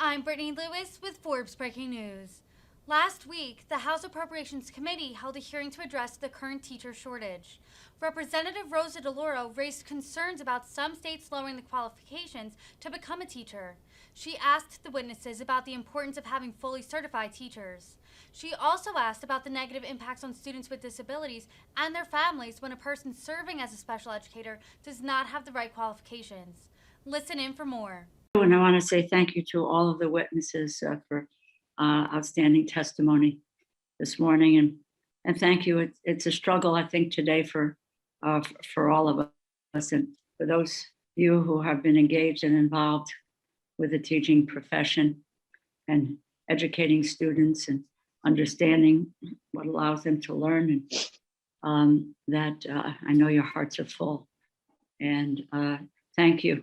I'm Brittany Lewis with Forbes Breaking News. Last week, the House Appropriations Committee held a hearing to address the current teacher shortage. Representative Rosa DeLauro raised concerns about some states lowering the qualifications to become a teacher. She asked the witnesses about the importance of having fully certified teachers. She also asked about the negative impacts on students with disabilities and their families when a person serving as a special educator does not have the right qualifications. Listen in for more. And I want to say thank you to all of the witnesses for outstanding testimony this morning, and thank you. It's a struggle, I think, today for all of us, and for those of you who have been engaged and involved with the teaching profession and educating students and understanding what allows them to learn, and I know your hearts are full, and thank you.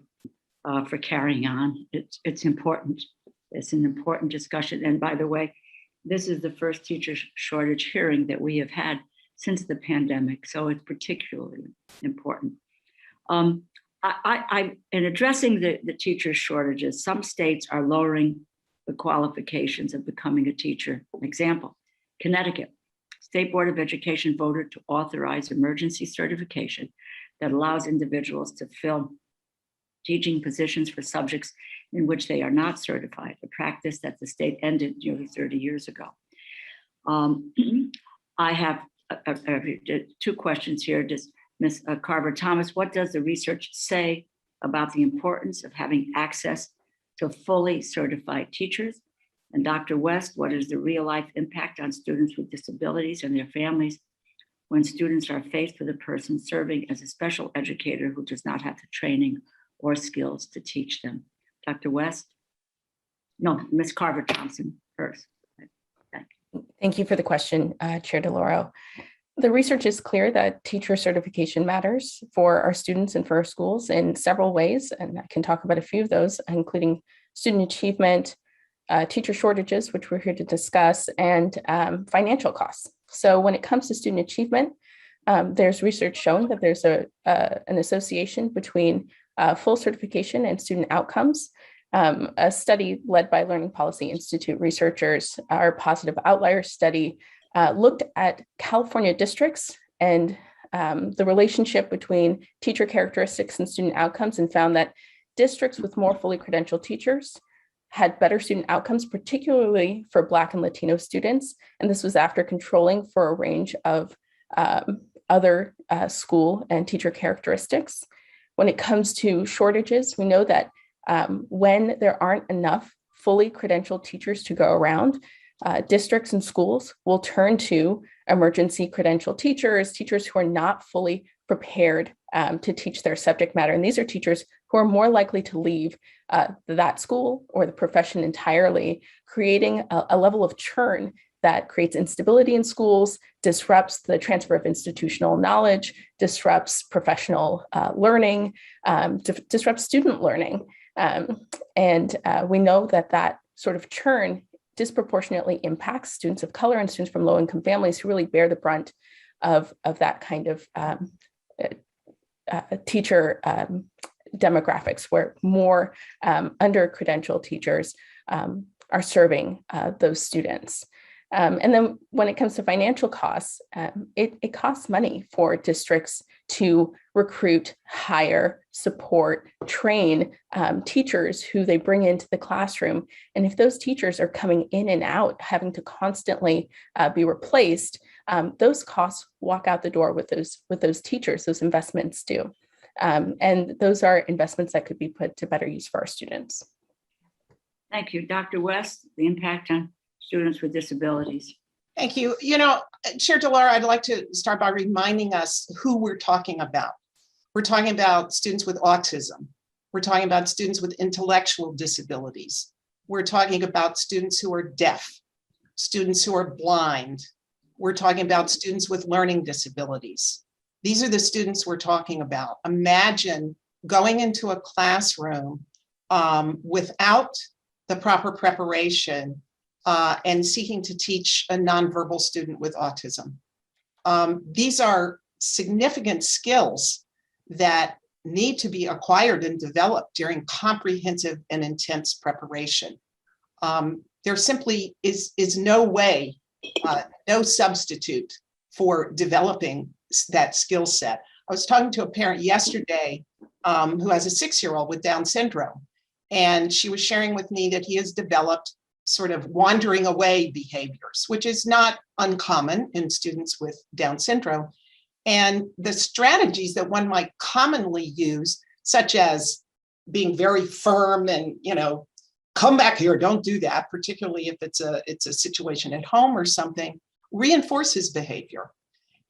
For carrying on. It's important. It's an important discussion. And by the way, this is the first teacher shortage hearing that we have had since the pandemic, so it's particularly important. In addressing the teacher shortages, some states are lowering the qualifications of becoming a teacher. Example, Connecticut. State Board of Education voted to authorize emergency certification that allows individuals to fill teaching positions for subjects in which they are not certified, a practice that the state ended nearly 30 years ago. I have two questions here. Does Ms. Carver-Thomas, what does the research say about the importance of having access to fully certified teachers? And Dr. West, what is the real life impact on students with disabilities and their families when students are faced with a person serving as a special educator who does not have the training or skills to teach them? Dr. West? No, Ms. Carver-Thompson first. Thank you for the question, Chair DeLauro. The research is clear that teacher certification matters for our students and for our schools in several ways, and I can talk about a few of those, including student achievement, teacher shortages, which we're here to discuss, and financial costs. So when it comes to student achievement, there's research showing that there's an association between full certification and student outcomes. A study led by Learning Policy Institute researchers, our positive outlier study, looked at California districts and the relationship between teacher characteristics and student outcomes, and found that districts with more fully credentialed teachers had better student outcomes, particularly for Black and Latino students. And this was after controlling for a range of other school and teacher characteristics. When it comes to shortages, we know that when there aren't enough fully credentialed teachers to go around, districts and schools will turn to emergency credentialed teachers, teachers who are not fully prepared to teach their subject matter. And these are teachers who are more likely to leave that school or the profession entirely, creating a level of churn that creates instability in schools, disrupts the transfer of institutional knowledge, disrupts professional learning, disrupts student learning. And we know that sort of churn disproportionately impacts students of color and students from low-income families who really bear the brunt of that kind of teacher demographics, where more under-credentialed teachers are serving those students. And then when it comes to financial costs, it costs money for districts to recruit, hire, support, train teachers who they bring into the classroom. And if those teachers are coming in and out, having to constantly be replaced, those costs walk out the door with those teachers, those investments do. And those are investments that could be put to better use for our students. Thank you. Dr. West, the impact on students with disabilities. Thank you. Chair DeLauro, I'd like to start by reminding us who we're talking about. We're talking about students with autism. We're talking about students with intellectual disabilities. We're talking about students who are deaf, students who are blind. We're talking about students with learning disabilities. These are the students we're talking about. Imagine going into a classroom without the proper preparation and seeking to teach a nonverbal student with autism. These are significant skills that need to be acquired and developed during comprehensive and intense preparation. There simply is no way, no substitute for developing that skill set. I was talking to a parent yesterday who has a 6-year-old with Down syndrome, and she was sharing with me that he has developed sort of wandering away behaviors, which is not uncommon in students with Down syndrome. And the strategies that one might commonly use, such as being very firm and, come back here, don't do that, particularly if it's a situation at home or something, reinforces behavior.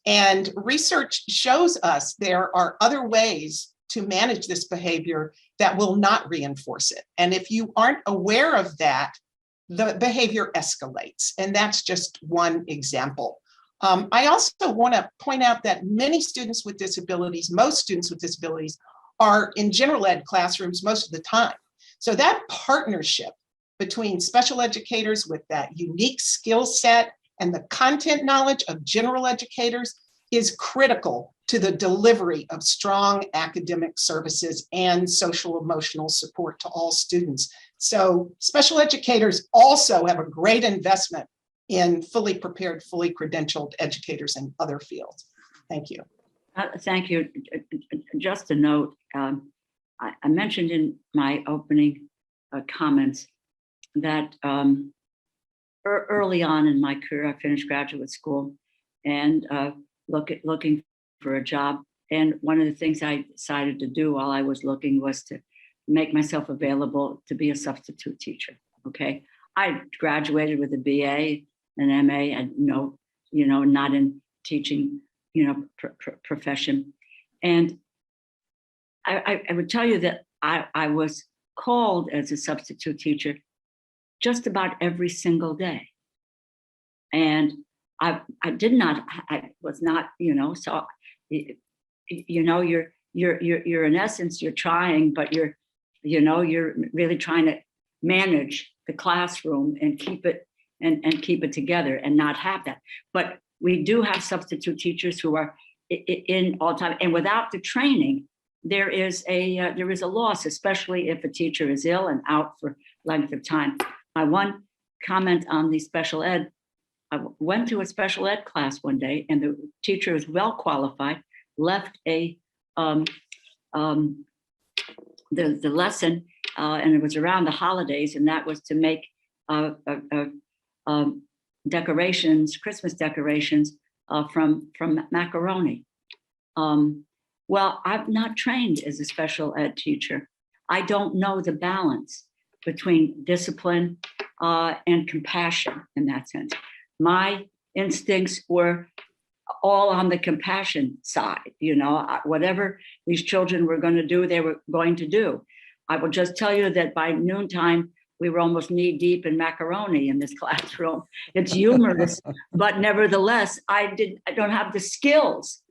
And research shows us there are other ways to manage this behavior that will not reinforce it. And if you aren't aware of that, the behavior escalates. And that's just one example. I also want to point out that many students with disabilities, most students with disabilities, are in general ed classrooms most of the time. So that partnership between special educators with that unique skill set and the content knowledge of general educators is critical to the delivery of strong academic services and social emotional support to all students. So special educators also have a great investment in fully prepared, fully credentialed educators in other fields. Thank you. Thank you. Just a note, I mentioned in my opening comments that early on in my career, I finished graduate school and looking for a job. And one of the things I decided to do while I was looking was to make myself available to be a substitute teacher. Okay, I graduated with a BA, an MA, and not in teaching, profession. And I would tell you that I was called as a substitute teacher just about every single day. And I was not, so, you're in essence, you're trying, but you're really trying to manage the classroom and keep it and keep it together and not have that. But we do have substitute teachers who are in all time, and without the training, there is a loss, especially if a teacher is ill and out for length of time. My one comment on the special ed, I went to a special ed class one day, and the teacher was well qualified, left the lesson, and it was around the holidays, and that was to make decorations, Christmas decorations from macaroni. Well, I'm not trained as a special ed teacher. I don't know the balance between discipline and compassion in that sense. My instincts were all on the compassion side. Whatever these children were going to do, they were going to do. I will just tell you that by noontime, we were almost knee deep in macaroni in this classroom. It's humorous, but nevertheless, I don't have the skills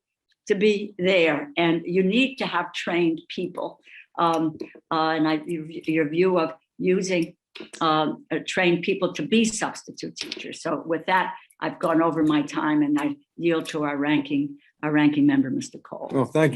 to be there. And you need to have trained people. And your view of using trained people to be substitute teachers. So with that, I've gone over my time, and I yield to our ranking member, Mr. Cole. Well, thank you.